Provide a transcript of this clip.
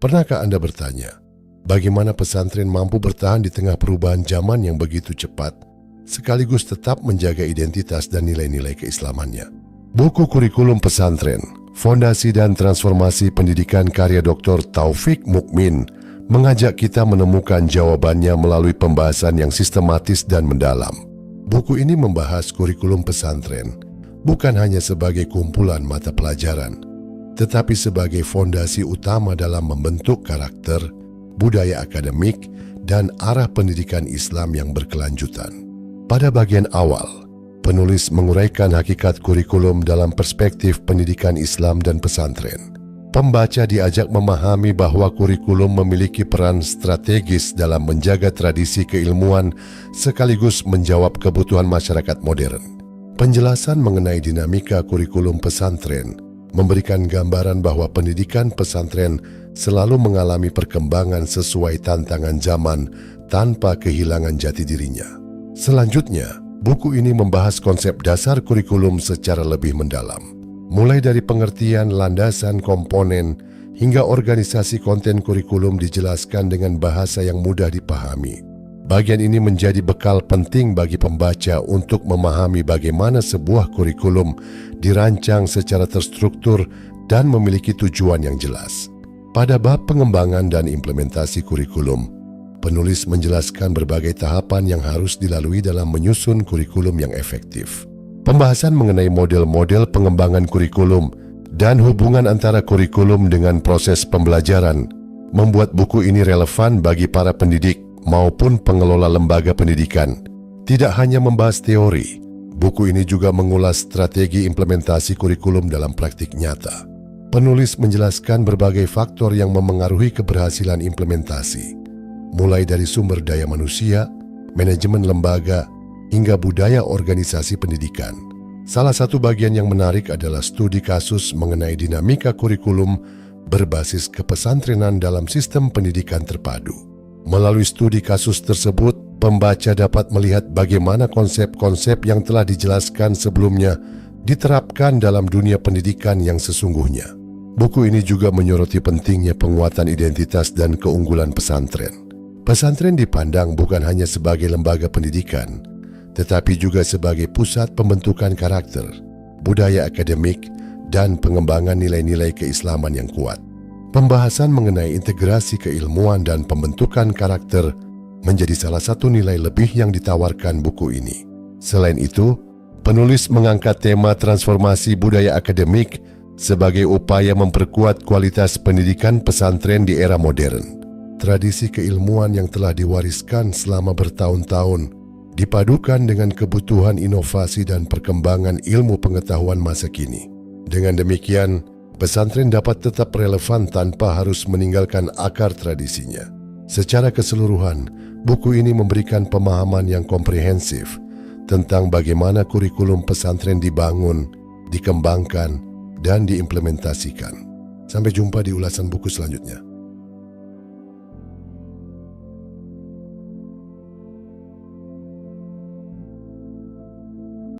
Pernahkah Anda bertanya, bagaimana pesantren mampu bertahan di tengah perubahan zaman yang begitu cepat, sekaligus tetap menjaga identitas dan nilai-nilai keislamannya? Buku Kurikulum Pesantren, Fondasi dan Transformasi Pendidikan karya Dr. Taufik Mukmin mengajak kita menemukan jawabannya melalui pembahasan yang sistematis dan mendalam. Buku ini membahas kurikulum pesantren bukan hanya sebagai kumpulan mata pelajaran, tetapi sebagai fondasi utama dalam membentuk karakter, budaya akademik, dan arah pendidikan Islam yang berkelanjutan. Pada bagian awal, penulis menguraikan hakikat kurikulum dalam perspektif pendidikan Islam dan pesantren. Pembaca diajak memahami bahwa kurikulum memiliki peran strategis dalam menjaga tradisi keilmuan sekaligus menjawab kebutuhan masyarakat modern. Penjelasan mengenai dinamika kurikulum pesantren memberikan gambaran bahwa pendidikan pesantren selalu mengalami perkembangan sesuai tantangan zaman tanpa kehilangan jati dirinya. Selanjutnya, buku ini membahas konsep dasar kurikulum secara lebih mendalam. Mulai dari pengertian landasan komponen hingga organisasi konten kurikulum dijelaskan dengan bahasa yang mudah dipahami. Bagian ini menjadi bekal penting bagi pembaca untuk memahami bagaimana sebuah kurikulum dirancang secara terstruktur dan memiliki tujuan yang jelas. Pada bab pengembangan dan implementasi kurikulum, penulis menjelaskan berbagai tahapan yang harus dilalui dalam menyusun kurikulum yang efektif. Pembahasan mengenai model-model pengembangan kurikulum dan hubungan antara kurikulum dengan proses pembelajaran membuat buku ini relevan bagi para pendidik maupun pengelola lembaga pendidikan. Tidak hanya membahas teori, buku ini juga mengulas strategi implementasi kurikulum dalam praktik nyata. Penulis menjelaskan berbagai faktor yang memengaruhi keberhasilan implementasi, mulai dari sumber daya manusia, manajemen lembaga, hingga budaya organisasi pendidikan. Salah satu bagian yang menarik adalah studi kasus mengenai dinamika kurikulum berbasis kepesantrenan dalam sistem pendidikan terpadu. Melalui studi kasus tersebut, pembaca dapat melihat bagaimana konsep-konsep yang telah dijelaskan sebelumnya diterapkan dalam dunia pendidikan yang sesungguhnya. Buku ini juga menyoroti pentingnya penguatan identitas dan keunggulan pesantren. Pesantren dipandang bukan hanya sebagai lembaga pendidikan, tetapi juga sebagai pusat pembentukan karakter, budaya akademik, dan pengembangan nilai-nilai keislaman yang kuat. Pembahasan mengenai integrasi keilmuan dan pembentukan karakter menjadi salah satu nilai lebih yang ditawarkan buku ini. Selain itu, penulis mengangkat tema transformasi budaya akademik sebagai upaya memperkuat kualitas pendidikan pesantren di era modern. Tradisi keilmuan yang telah diwariskan selama bertahun-tahun dipadukan dengan kebutuhan inovasi dan perkembangan ilmu pengetahuan masa kini. Dengan demikian, pesantren dapat tetap relevan tanpa harus meninggalkan akar tradisinya. Secara keseluruhan, buku ini memberikan pemahaman yang komprehensif tentang bagaimana kurikulum pesantren dibangun, dikembangkan, dan diimplementasikan. Sampai jumpa di ulasan buku selanjutnya.